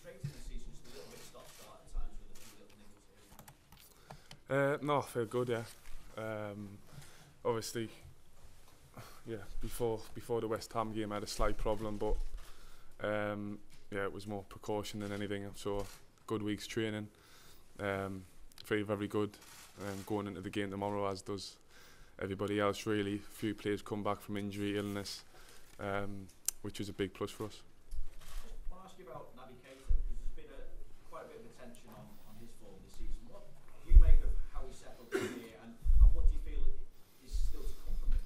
frustrating this season, just a little bit stop-start at times with a few little niggles here and there? No, I feel good, yeah. Obviously, yeah, before the West Ham game I had a slight problem, but yeah, it was more precaution than anything. So good week's training, very good, going into the game tomorrow, as does everybody else really. A few players come back from injury, illness, which is a big plus for us. I want to ask you about Naby Keita, because there's been quite a bit of attention on his form this season. What do you make of how he settled in here, and what do you feel is still to come from it?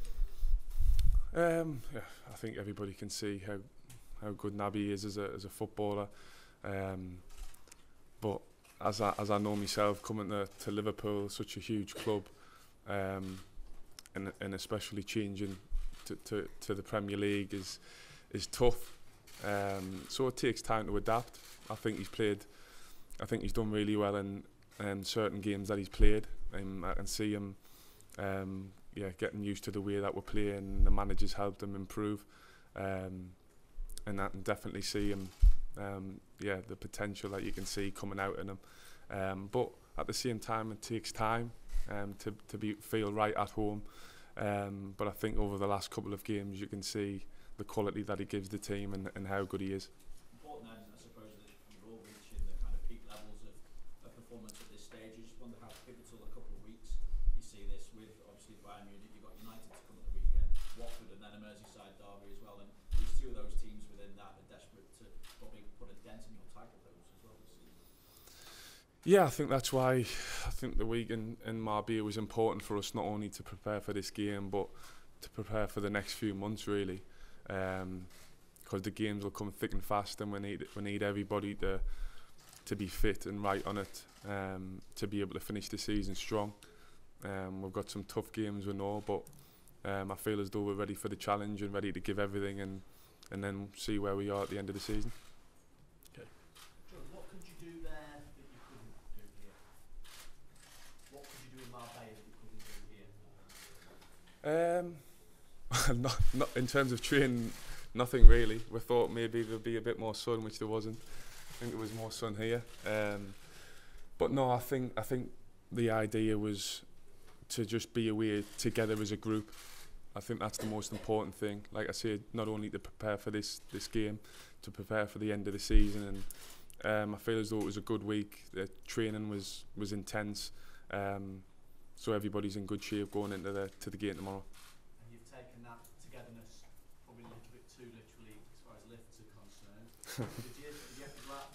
Yeah, I think everybody can see how good Naby is as a footballer. But as I know myself, coming to Liverpool, such a huge club, and especially changing to the Premier League is tough. So it takes time to adapt. I think he's done really well in certain games that he's played. I can see him getting used to the way that we're playing. The manager's helped him improve, and I can definitely see him the potential that you can see coming out in him. But at the same time, it takes time to feel right at home. But I think over the last couple of games, you can see the quality that he gives the team and how good he is. Important then, I suppose, that you're all reaching the kind of peak levels of performance at this stage. I just wonder how pivotal a couple of weeks you see this with. Obviously, Bayern Munich, you've got United to come at the weekend, Watford, and then a Merseyside derby as well. And these two of those teams within that are desperate to probably put a dent in your title hopes as well this season. Yeah, I think that's why I think the week in Marbella was important for us, not only to prepare for this game, but to prepare for the next few months really, because the games will come thick and fast, and we need everybody to be fit and right on it, to be able to finish the season strong. We've got some tough games, we know, but I feel as though we're ready for the challenge and ready to give everything, and then see where we are at the end of the season. Okay. Jordan, what could you do there that you couldn't do here? What could you do in Marbella that you couldn't do here? Not in terms of training, nothing really. We thought maybe there'd be a bit more sun, which there wasn't. I think there was more sun here. But no, I think the idea was to just be away together as a group. I think that's the most important thing. Like I said, not only to prepare for this game, to prepare for the end of the season. And I feel as though it was a good week. The training was intense. So everybody's in good shape going into the game tomorrow. And you've taken that togetherness probably a little bit too literally as far as lifts are concerned. did you have to go out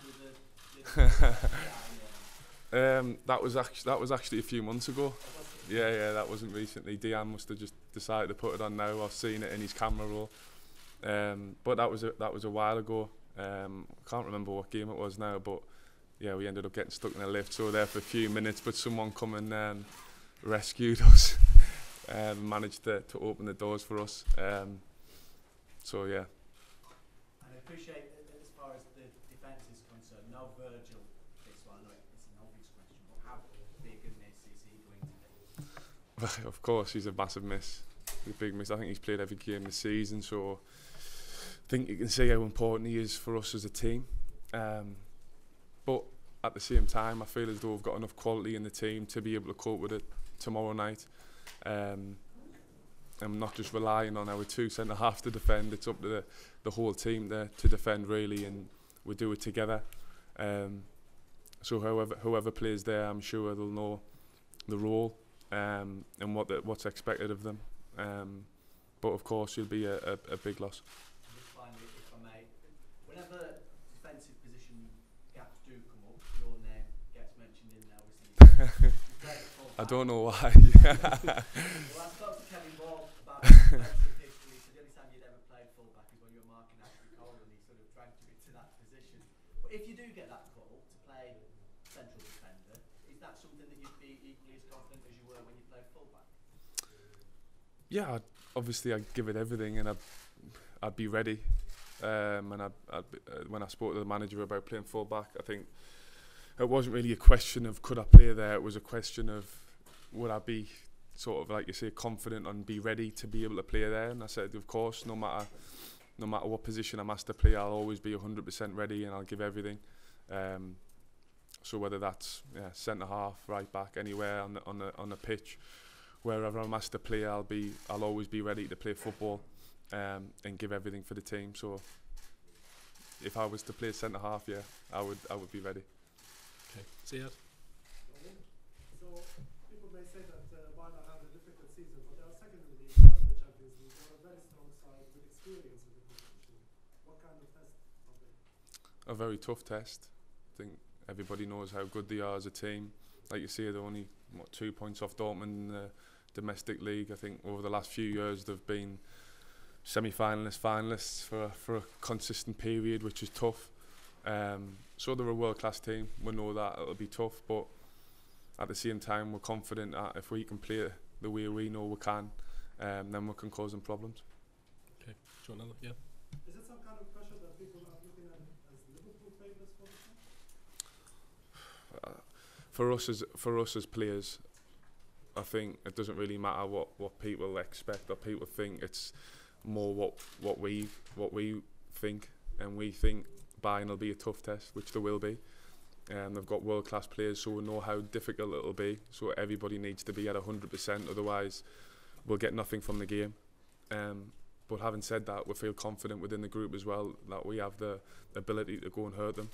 with that was actually a few months ago. Yeah, that wasn't recently. Dejan must have just decided to put it on now. I've seen it in his camera roll. But that was a while ago. I can't remember what game it was now, but yeah, we ended up getting stuck in a lift. So we were there for a few minutes, but someone come and rescued us. Managed to open the doors for us. So yeah. And I appreciate as far as the defence is concerned, no Virgil this one. I know it's an obvious question, but how big a miss is he going to be? Of course, he's a massive miss. He's a big miss. I think he's played every game this season, so I think you can see how important he is for us as a team. But at the same time, I feel as though we've got enough quality in the team to be able to cope with it tomorrow night. I'm not just relying on our two centre-halves to defend. It's up to the whole team to defend really, and we do it together. So whoever plays there, I'm sure they'll know the role and what's expected of them. But of course, it'll be a big loss. Just finally, if I may, whenever defensive position gaps do come up, your name gets mentioned in there. Obviously, I don't know why. Well, I spoke to Kevin Ball about defensive history. So the only time you'd ever played fullback is when you were marking Ashley Cole, and he sort of dragged you into that position. But if you do get that call to play central defender, is that something that you'd be equally as confident as you were when you played fullback? Yeah, obviously I'd give it everything, and I'd be ready. And when I spoke to the manager about playing fullback, I think it wasn't really a question of could I play there. It was a question of would I be sort of, like you say, confident and be ready to be able to play there. And I said, of course, no matter what position I'm asked to play, I'll always be 100% ready and I'll give everything. So whether that's centre half, right back, anywhere on the pitch, wherever I'm asked to play, I'll always be ready to play football and give everything for the team. So if I was to play centre half, I would be ready. Okay, Ziad. So people may say that Bayern had a difficult season, but they are second in the league, not in the Champions League. They are a very strong side with experience in the competition. What kind of test are they? A very tough test. I think everybody knows how good they are as a team. Like you say, they're only 2 points off Dortmund in the domestic league. I think over the last few years they've been semi-finalists, finalists for a consistent period, which is tough. So they're a world-class team. We know that it'll be tough, but at the same time we're confident that if we can play the way we know we can, then we can cause them problems. Okay, do you want another? Yeah. Is it some kind of pressure that people are looking at as Liverpool favourites for the team? For us as players, I think it doesn't really matter what people expect or people think. It's more what we think, and we think Bayern will be a tough test, which there will be. They've got world-class players, so we know how difficult it'll be. So everybody needs to be at 100%, otherwise we'll get nothing from the game. But having said that, we feel confident within the group as well that we have the ability to go and hurt them.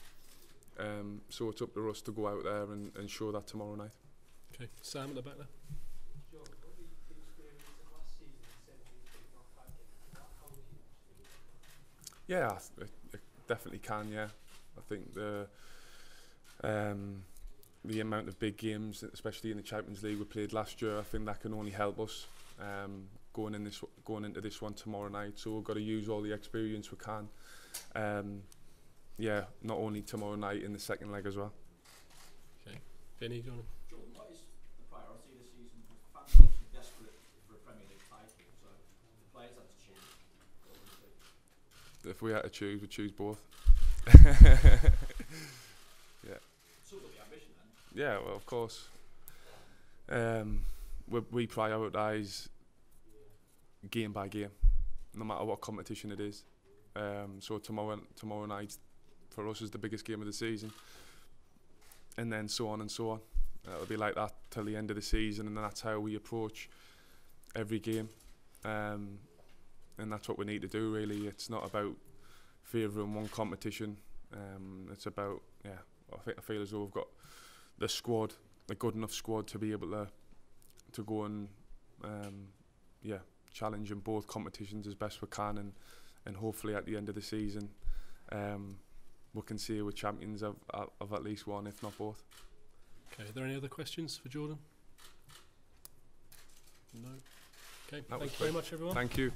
So it's up to us to go out there and show that tomorrow night. Okay, Sam at the back there. Yeah, it definitely can. Yeah, I think the amount of big games, especially in the Champions League we played last year, I think that can only help us going into this one tomorrow night. So we've got to use all the experience we can. Yeah, not only tomorrow night, in the second leg as well. Okay, Vinny, do you want to? Jordan, what is the priority this season? Fans are obviously desperate for a Premier League title, so the players have to choose. What would it be? If we had to choose, we'd choose both. Yeah. So will the ambition then? Yeah, well, of course. We prioritise game by game, no matter what competition it is. So tomorrow night for us is the biggest game of the season, and then so on and so on. It'll be like that till the end of the season, and that's how we approach every game. And that's what we need to do, really. It's not about favouring one competition. It's about, I feel as though we've got the squad, a good enough squad to be able to go and challenge in both competitions as best we can, and hopefully at the end of the season we can say we're champions of at least one, if not both. Okay, are there any other questions for Jordan? No? Okay, thank you very much, everyone. Thank you.